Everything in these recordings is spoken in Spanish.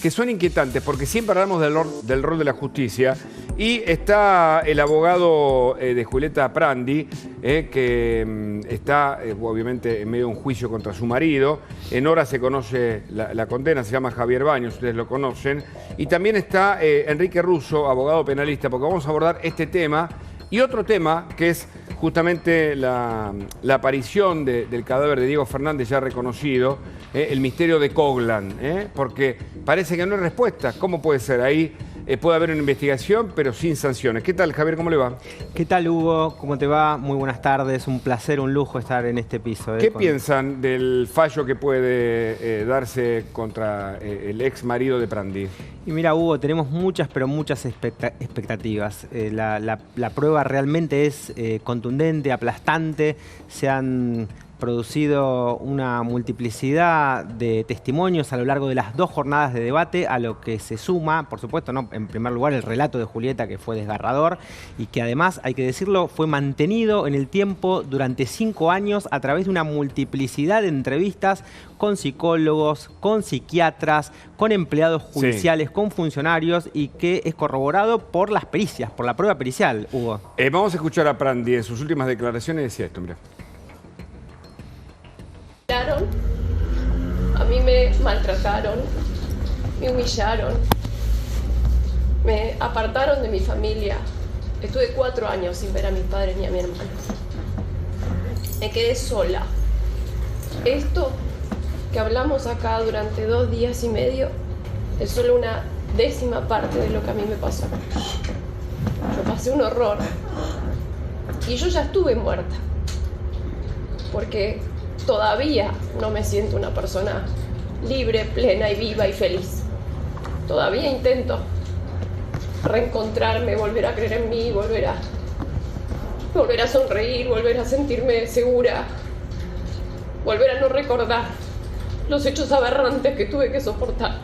que son inquietantes porque siempre hablamos del rol de la justicia y está el abogado de Julieta Prandi, que está obviamente en medio de un juicio contra su marido. En horas se conoce la condena, se llama Javier Baños, ustedes lo conocen. Y también está Enrique Russo, abogado penalista, porque vamos a abordar este tema y otro tema que es justamente la aparición del cadáver de Diego Fernández ya reconocido, el misterio de Coglan, porque parece que no hay respuesta. ¿Cómo puede ser? Ahí puede haber una investigación, pero sin sanciones. ¿Qué tal, Javier? ¿Cómo le va? ¿Qué tal, Hugo? ¿Cómo te va? Muy buenas tardes. Un placer, un lujo estar en este piso. ¿Qué piensan del fallo que puede darse contra el ex marido de Prandi? Y mira, Hugo, tenemos muchas, pero muchas expectativas. La prueba realmente es contundente, aplastante. Se han producido una multiplicidad de testimonios a lo largo de las 2 jornadas de debate, a lo que se suma, por supuesto, ¿no?, en primer lugar, el relato de Julieta, que fue desgarrador y que además, hay que decirlo, fue mantenido en el tiempo durante 5 años a través de una multiplicidad de entrevistas con psicólogos, con psiquiatras, con empleados judiciales, con funcionarios, y que es corroborado por las pericias, por la prueba pericial, Hugo. Vamos a escuchar a Prandi en sus últimas declaraciones. Decía esto, mira. A mí me maltrataron, me humillaron, me apartaron de mi familia. Estuve 4 años sin ver a mis padres ni a mi hermano. Me quedé sola. Esto que hablamos acá durante 2 días y medio es solo una 10ª parte de lo que a mí me pasó. Yo pasé un horror y yo ya estuve muerta, porque todavía no me siento una persona libre, plena y viva y feliz. Todavía intento reencontrarme, volver a creer en mí, volver a sonreír, volver a sentirme segura, volver a no recordar los hechos aberrantes que tuve que soportar.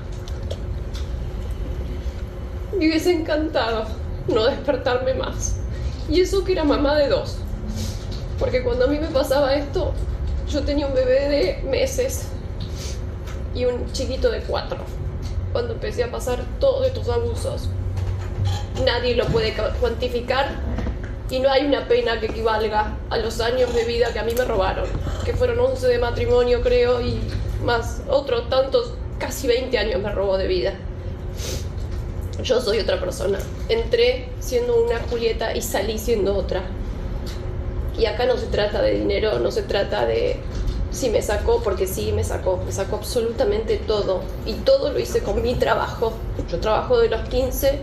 Me hubiese encantado no despertarme más. Y eso que era mamá de 2. Porque cuando a mí me pasaba esto, yo tenía un bebé de meses y un chiquito de 4. Cuando empecé a pasar todos estos abusos, nadie lo puede cuantificar y no hay una pena que equivalga a los años de vida que a mí me robaron, que fueron 11 de matrimonio, creo, y más otros tantos, casi 20 años me robó de vida. Yo soy otra persona. Entré siendo una Julieta y salí siendo otra. Y acá no se trata de dinero, no se trata de si me sacó, porque sí me sacó absolutamente todo. Y todo lo hice con mi trabajo. Yo trabajo de los 15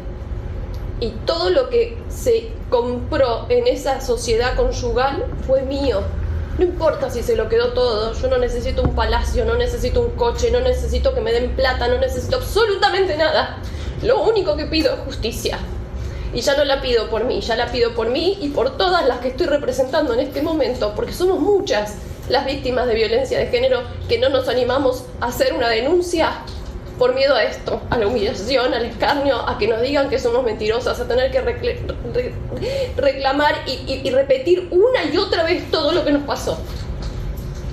y todo lo que se compró en esa sociedad conyugal fue mío. No importa si se lo quedó todo, yo no necesito un palacio, no necesito un coche, no necesito que me den plata, no necesito absolutamente nada. Lo único que pido es justicia. Y ya no la pido por mí, ya la pido por mí y por todas las que estoy representando en este momento, porque somos muchas las víctimas de violencia de género que no nos animamos a hacer una denuncia por miedo a esto, a la humillación, al escarnio, a que nos digan que somos mentirosas, a tener que reclamar y repetir una y otra vez todo lo que nos pasó.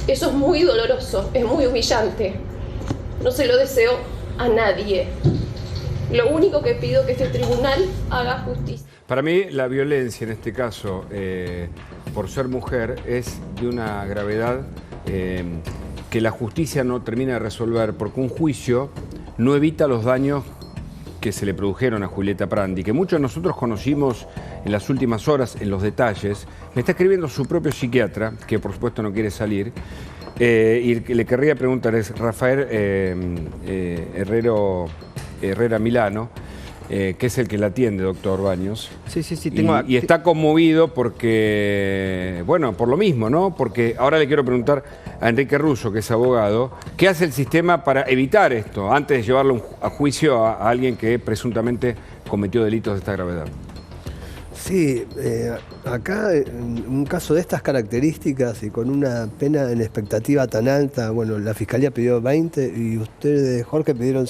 Eso es muy doloroso, es muy humillante. No se lo deseo a nadie. Lo único que pido es que este tribunal haga justicia. Para mí, la violencia, en este caso, por ser mujer, es de una gravedad que la justicia no termina de resolver, porque un juicio no evita los daños que se le produjeron a Julieta Prandi, que muchos de nosotros conocimos en las últimas horas, en los detalles. Me está escribiendo su propio psiquiatra, que por supuesto no quiere salir, y le querría preguntar, es Rafael Herrera Milano, que es el que la atiende, doctor Baños. Sí. Y está conmovido porque, bueno, por lo mismo, ¿no? Porque ahora le quiero preguntar a Enrique Russo, que es abogado, ¿qué hace el sistema para evitar esto, antes de llevarlo a juicio a alguien que presuntamente cometió delitos de esta gravedad? Sí, acá en un caso de estas características y con una pena en expectativa tan alta, bueno, la Fiscalía pidió 20 y ustedes, Jorge, pidieron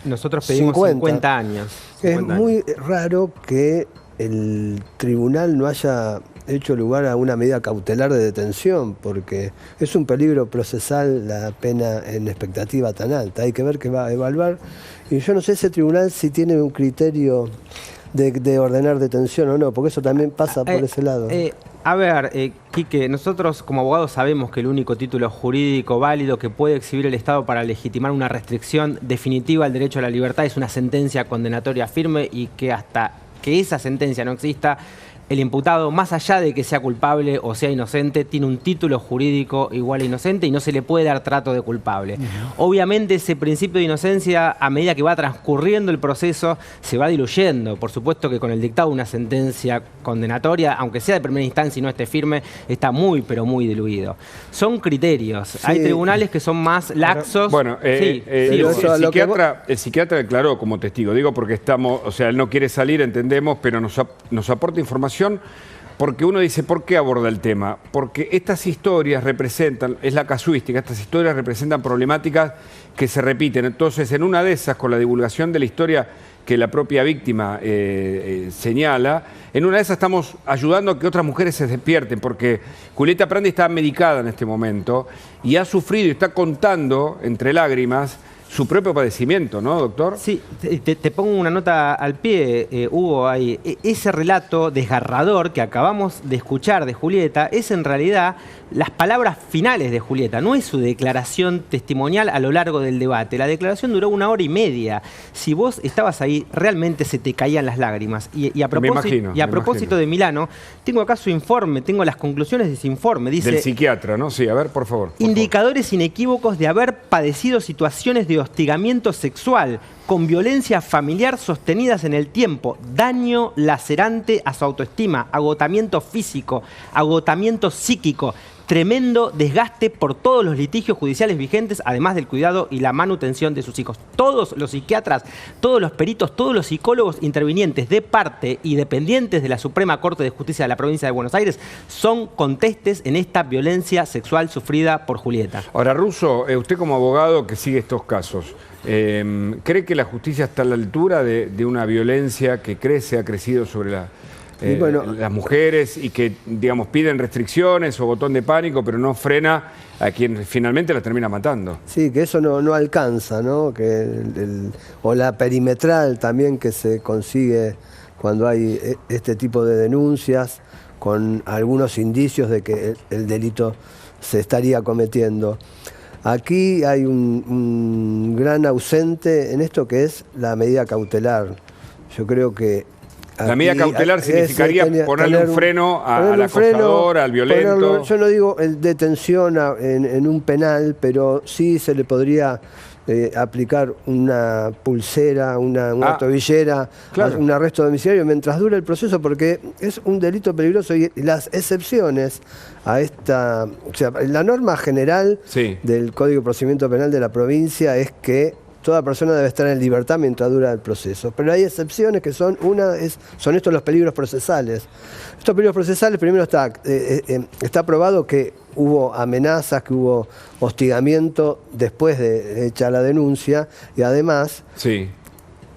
Nosotros pedimos 50 años. Es muy raro que el tribunal no haya hecho lugar a una medida cautelar de detención, porque es un peligro procesal la pena en expectativa tan alta. Hay que ver qué va a evaluar. Y yo no sé ese tribunal si tiene un criterio de ordenar detención o no, porque eso también pasa por ese lado. A ver, Quique, nosotros como abogados sabemos que el único título jurídico válido que puede exhibir el Estado para legitimar una restricción definitiva al derecho a la libertad es una sentencia condenatoria firme, y que hasta que esa sentencia no exista, el imputado, más allá de que sea culpable o sea inocente, tiene un título jurídico igual a inocente y no se le puede dar trato de culpable. Obviamente ese principio de inocencia, a medida que va transcurriendo el proceso, se va diluyendo. Por supuesto que con el dictado de una sentencia condenatoria, aunque sea de primera instancia y no esté firme, está muy, pero muy diluido. Son criterios. Sí. Hay tribunales que son más laxos. Bueno, el psiquiatra declaró como testigo. Digo porque estamos, o sea, él no quiere salir, entendemos, pero nos aporta información. Porque uno dice, ¿por qué aborda el tema? Porque estas historias representan, es la casuística, estas historias representan problemáticas que se repiten. Entonces, en una de esas, con la divulgación de la historia que la propia víctima señala, en una de esas estamos ayudando a que otras mujeres se despierten, porque Julieta Prandi está medicada en este momento y ha sufrido y está contando, entre lágrimas, su propio padecimiento, ¿no, doctor? Sí, te pongo una nota al pie, Hugo, ahí. Ese relato desgarrador que acabamos de escuchar de Julieta es en realidad las palabras finales de Julieta, no es su declaración testimonial a lo largo del debate. La declaración duró 1 hora y media. Si vos estabas ahí, realmente se te caían las lágrimas. Y a propósito de Milano, tengo acá su informe, tengo las conclusiones de ese informe. Dice, del psiquiatra, ¿no? Sí, a ver, por favor. Indicadores inequívocos de haber padecido situaciones de hostigamiento sexual con violencia familiar sostenidas en el tiempo, daño lacerante a su autoestima, agotamiento físico, agotamiento psíquico, tremendo desgaste por todos los litigios judiciales vigentes, además del cuidado y la manutención de sus hijos. Todos los psiquiatras, todos los peritos, todos los psicólogos intervinientes de parte y dependientes de la Suprema Corte de Justicia de la provincia de Buenos Aires son contestes en esta violencia sexual sufrida por Julieta. Ahora, Russo, usted como abogado que sigue estos casos, ¿cree que la justicia está a la altura de una violencia que crece, ha crecido sobre las mujeres y que, digamos, piden restricciones o botón de pánico, pero no frena a quien finalmente la termina matando? Sí, que eso no alcanza, ¿no? O la perimetral también que se consigue cuando hay este tipo de denuncias con algunos indicios de que el delito se estaría cometiendo. Aquí hay un gran ausente en esto, que es la medida cautelar. Yo creo que la medida cautelar significaría ponerle un freno al acosador, al violento. Yo no digo detención en un penal, pero sí se le podría aplicar una pulsera, una tobillera, claro, un arresto domiciliario mientras dure el proceso, porque es un delito peligroso y las excepciones a esta... O sea, la norma general del Código de Procedimiento Penal de la provincia es que toda persona debe estar en libertad mientras dura el proceso. Pero hay excepciones que son estos los peligros procesales. Estos peligros procesales, primero está probado que hubo amenazas, que hubo hostigamiento después de hecha la denuncia, y además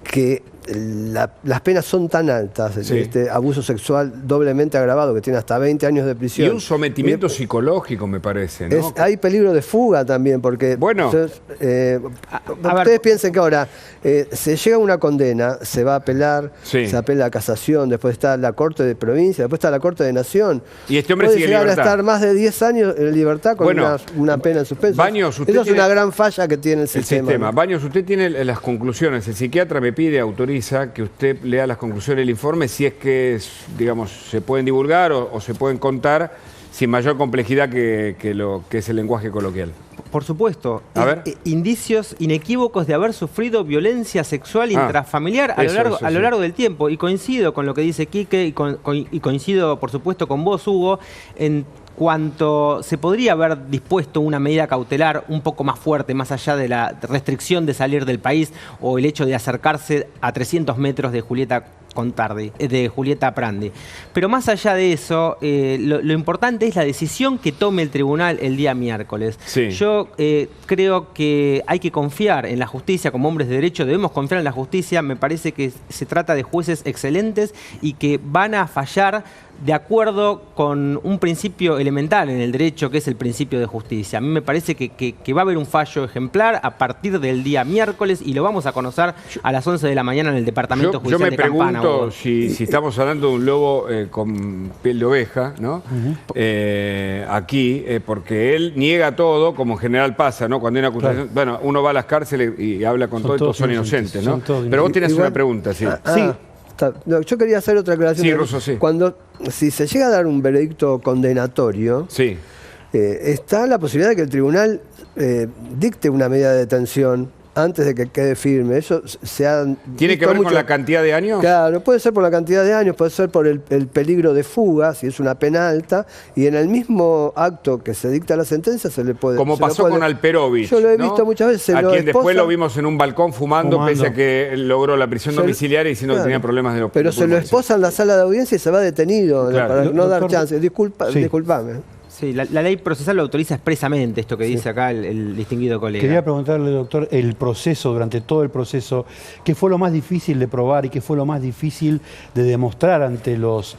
que las penas son tan altas, este abuso sexual doblemente agravado, que tiene hasta 20 años de prisión. Y un sometimiento psicológico, me parece, ¿no? Hay peligro de fuga también, porque ustedes piensen que ahora se llega a una condena, se va a apelar, se apela a casación, después está la Corte de Provincia, después está la Corte de Nación. Y este hombre puede sigue llegar en libertad. A estar más de 10 años en libertad con una pena en suspenso. Baños, eso es una gran falla que tiene el sistema. ¿No? Baños, usted tiene las conclusiones. El psiquiatra me pide, autoriza que usted lea las conclusiones del informe, si es que, digamos, se pueden divulgar o se pueden contar sin mayor complejidad que lo que es el lenguaje coloquial. Por supuesto. A ver. Indicios inequívocos de haber sufrido violencia sexual intrafamiliar a lo largo del tiempo. Y coincido con lo que dice Quique y coincido, por supuesto, con vos, Hugo, en cuanto se podría haber dispuesto una medida cautelar un poco más fuerte, más allá de la restricción de salir del país o el hecho de acercarse a 300 metros de Julieta Prandi. Pero más allá de eso, lo importante es la decisión que tome el tribunal el día miércoles. Yo creo que hay que confiar en la justicia como hombres de derecho, debemos confiar en la justicia. Me parece que se trata de jueces excelentes y que van a fallar de acuerdo con un principio elemental en el derecho, que es el principio de justicia. A mí me parece que va a haber un fallo ejemplar a partir del día miércoles y lo vamos a conocer a las 11 de la mañana en el Departamento Judicial de Campana. Yo me pregunto si estamos hablando de un lobo con piel de oveja, ¿no? Aquí, porque él niega todo, como en general pasa, ¿no? Cuando hay una acusación, bueno, uno va a las cárceles y habla con todo, estos son inocentes, ¿no? Pero vos tenés una pregunta, sí. Sí. No, yo quería hacer otra aclaración. Sí, Russo, sí. Si se llega a dar un veredicto condenatorio, sí. Está la posibilidad de que el tribunal dicte una medida de detención antes de que quede firme. Eso ¿Tiene que ver con la cantidad de años? Claro, puede ser por la cantidad de años, puede ser por el peligro de fuga, si es una pena alta, y en el mismo acto que se dicta la sentencia se le puede... Como pasó con Alperovich. Yo lo he visto muchas veces. A quien después lo vimos en un balcón fumando, pese a que logró la prisión domiciliaria y diciendo que tenía problemas de los Pero se lo esposa en la sala de audiencia y se va detenido, para no dar chance. Disculpame. Sí, la ley procesal lo autoriza expresamente, esto que dice acá el distinguido colega. Quería preguntarle, doctor, el proceso, durante todo el proceso, ¿qué fue lo más difícil de probar y qué fue lo más difícil de demostrar ante los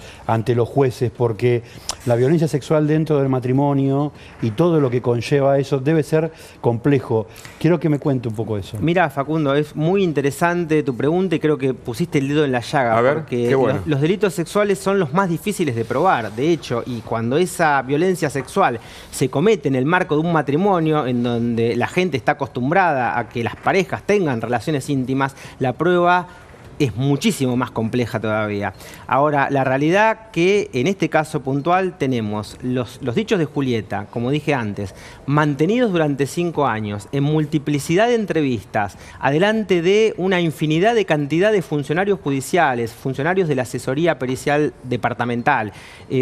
jueces? Porque la violencia sexual dentro del matrimonio y todo lo que conlleva eso debe ser complejo. Quiero que me cuente un poco eso. Mira, Facundo, es muy interesante tu pregunta y creo que pusiste el dedo en la llaga. A ver, porque qué bueno. los delitos sexuales son los más difíciles de probar, de hecho, y cuando esa violencia sexual se comete en el marco de un matrimonio en donde la gente está acostumbrada a que las parejas tengan relaciones íntimas, la prueba es muchísimo más compleja todavía. Ahora, la realidad que en este caso puntual tenemos los dichos de Julieta, como dije antes, mantenidos durante 5 años, en multiplicidad de entrevistas, adelante de una infinidad de cantidad de funcionarios judiciales, funcionarios de la asesoría pericial departamental,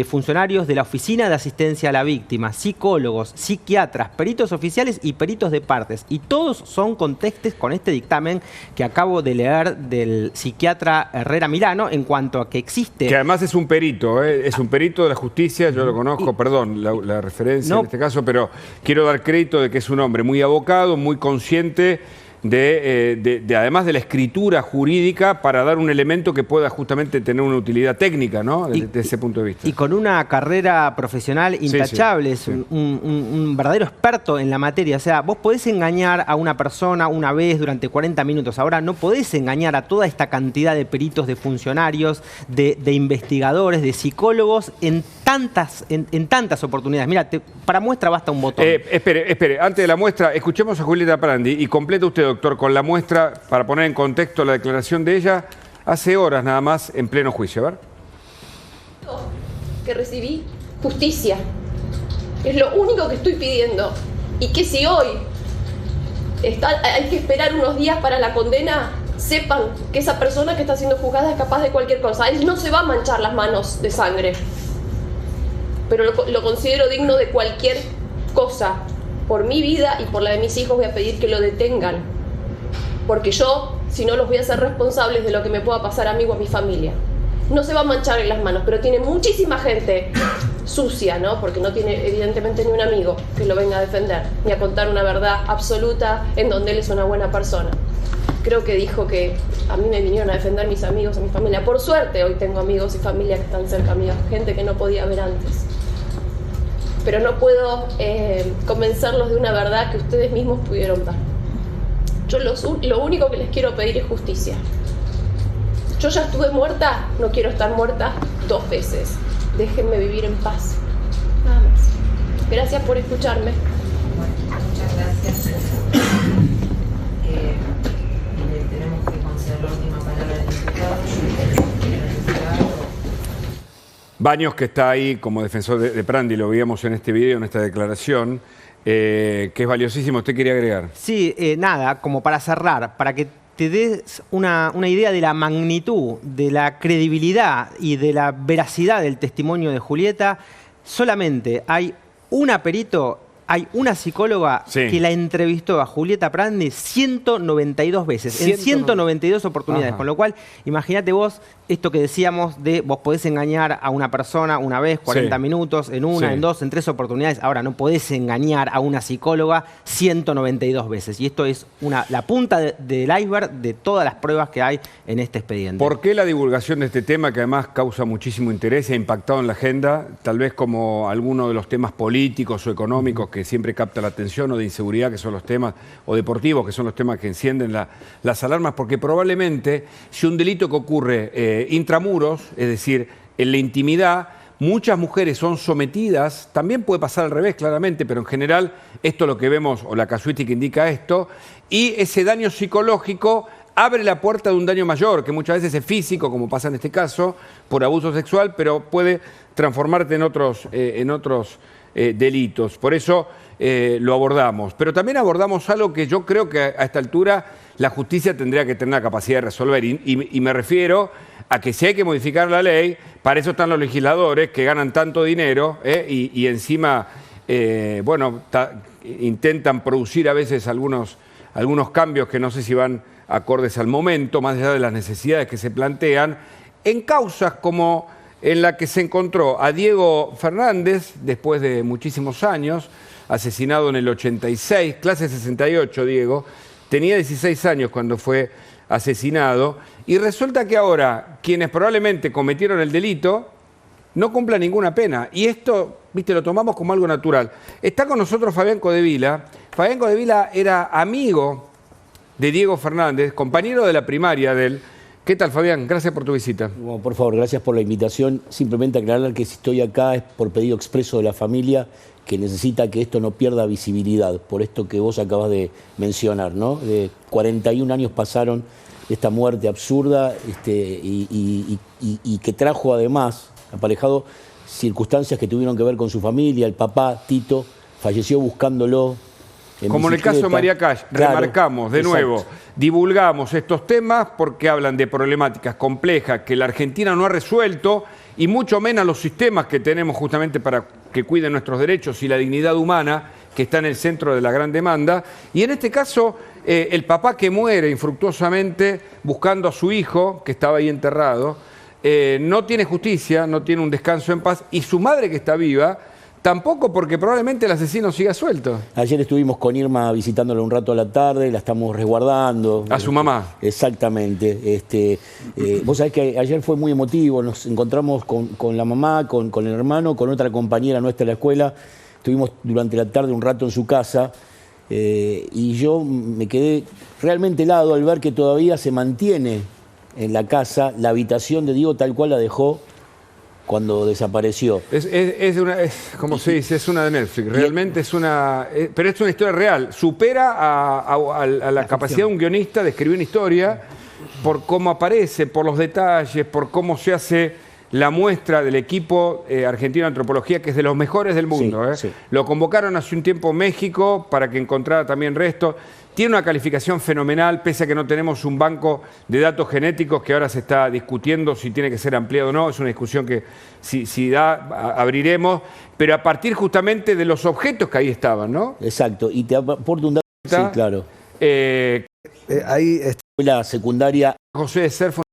funcionarios de la Oficina de Asistencia a la Víctima, psicólogos, psiquiatras, peritos oficiales y peritos de partes. Y todos son contextos con este dictamen que acabo de leer del psiquiatra Herrera Milano en cuanto a que existe... Que además es un perito, es un perito de la justicia, yo lo conozco, perdón la referencia en este caso, pero quiero dar crédito de que es un hombre muy abocado, muy consciente además de la escritura jurídica para dar un elemento que pueda justamente tener una utilidad técnica, ¿no? Desde ese punto de vista. Y con una carrera profesional intachable, es un verdadero experto en la materia. O sea, vos podés engañar a una persona una vez durante 40 minutos. Ahora no podés engañar a toda esta cantidad de peritos, de funcionarios, de investigadores, de psicólogos en tantas oportunidades. Mira, para muestra basta un botón. Espere, antes de la muestra, escuchemos a Julieta Prandi y completa usted, doctor, con la muestra para poner en contexto la declaración de ella hace horas nada más en pleno juicio. A ver. Que recibí justicia. Es lo único que estoy pidiendo. Y que si hoy hay que esperar unos días para la condena, sepan que esa persona que está siendo juzgada es capaz de cualquier cosa. Él no se va a manchar las manos de sangre. Pero lo considero digno de cualquier cosa. Por mi vida y por la de mis hijos voy a pedir que lo detengan. Porque yo, si no, los voy a hacer responsables de lo que me pueda pasar a mí o a mi familia. No se va a manchar en las manos, pero tiene muchísima gente sucia, ¿no? Porque no tiene evidentemente ni un amigo que lo venga a defender, ni a contar una verdad absoluta en donde él es una buena persona. Creo que dijo que a mí me vinieron a defender mis amigos, a mi familia. Por suerte hoy tengo amigos y familia que están cerca mío, gente que no podía ver antes. Pero no puedo convencerlos de una verdad que ustedes mismos pudieron ver. Yo lo único que les quiero pedir es justicia. Yo ya estuve muerta, no quiero estar muerta 2 veces. Déjenme vivir en paz. Nada más. Gracias por escucharme. Bueno, muchas gracias. Tenemos que conceder la última palabra del diputado. Baños, que está ahí como defensor de Prandi, lo veíamos en este video, en esta declaración, que es valiosísimo. ¿Usted quería agregar? Sí, nada, como para cerrar, para que te des una idea de la magnitud, de la credibilidad y de la veracidad del testimonio de Julieta, solamente hay un perito hay una psicóloga que la entrevistó a Julieta Prandi 192 veces, en 192 oportunidades. Ajá. Con lo cual, imagínate vos esto que decíamos de vos podés engañar a una persona una vez, 40 minutos, en una, en dos, en 3 oportunidades. Ahora, no podés engañar a una psicóloga 192 veces. Y esto es la punta del iceberg de todas las pruebas que hay en este expediente. ¿Por qué la divulgación de este tema, que además causa muchísimo interés y ha impactado en la agenda, tal vez como alguno de los temas políticos o económicos que siempre capta la atención, o de inseguridad, que son los temas, o deportivos, que son los temas que encienden las alarmas? Porque probablemente si un delito que ocurre intramuros, es decir, en la intimidad, muchas mujeres son sometidas, también puede pasar al revés claramente, pero en general esto es lo que vemos, o la casuística indica esto, y ese daño psicológico abre la puerta de un daño mayor, que muchas veces es físico, como pasa en este caso, por abuso sexual, pero puede transformarte en otros delitos. Por eso lo abordamos. Pero también abordamos algo que yo creo que a esta altura la justicia tendría que tener la capacidad de resolver. Y me refiero a que si hay que modificar la ley, para eso están los legisladores que ganan tanto dinero y encima, intentan producir a veces algunos cambios que no sé si van acordes al momento, más allá de las necesidades que se plantean, en causas como en la que se encontró a Diego Fernández, después de muchísimos años, asesinado en el 86, clase 68, Diego, tenía 16 años cuando fue asesinado, y resulta que ahora quienes probablemente cometieron el delito no cumplan ninguna pena. Y esto, viste, lo tomamos como algo natural. Está con nosotros Fabián Codevila. Fabián Codevila era amigo de Diego Fernández, compañero de la primaria de él. ¿Qué tal, Fabián? Gracias por tu visita. Bueno, por favor, gracias por la invitación. Simplemente aclarar que si estoy acá es por pedido expreso de la familia, que necesita que esto no pierda visibilidad, por esto que vos acabas de mencionar, ¿no? De 41 años pasaron de esta muerte absurda y que trajo además aparejado circunstancias que tuvieron que ver con su familia. El papá, Tito, falleció buscándolo. Como en el caso de María Cash, claro, remarcamos de nuevo, divulgamos estos temas porque hablan de problemáticas complejas que la Argentina no ha resuelto, y mucho menos los sistemas que tenemos justamente para que cuiden nuestros derechos y la dignidad humana, que está en el centro de la gran demanda. Y en este caso, el papá que muere infructuosamente buscando a su hijo, que estaba ahí enterrado, no tiene justicia, no tiene un descanso en paz, y su madre, que está viva, tampoco, porque probablemente el asesino siga suelto. Ayer estuvimos con Irma visitándola un rato a la tarde, la estamos resguardando. ¿A su mamá? Exactamente. Vos sabés que ayer fue muy emotivo, nos encontramos con la mamá, con el hermano, con otra compañera nuestra de la escuela. Estuvimos durante la tarde un rato en su casa y yo me quedé realmente helado al ver que todavía se mantiene en la casa la habitación de Diego tal cual la dejó cuando desapareció. Como se dice, es una de Netflix. Realmente es una... pero es una historia real. Supera a la capacidad de un guionista de escribir una historia por cómo aparece, por los detalles, por cómo se hace la muestra del equipo argentino de antropología, que es de los mejores del mundo. Sí. Lo convocaron hace un tiempo en México para que encontrara también restos. Tiene una calificación fenomenal, pese a que no tenemos un banco de datos genéticos que ahora se está discutiendo si tiene que ser ampliado o no. Es una discusión que si da, abriremos, pero a partir justamente de los objetos que ahí estaban, ¿no? Exacto, y te aporto un dato. Sí, claro. Ahí está la secundaria. José de Serfo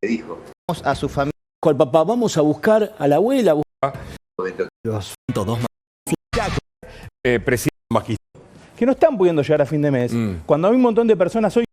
dijo a su familia, al papá, vamos a buscar a la abuela. Presidente que no están pudiendo llegar a fin de mes. Cuando hay un montón de personas hoy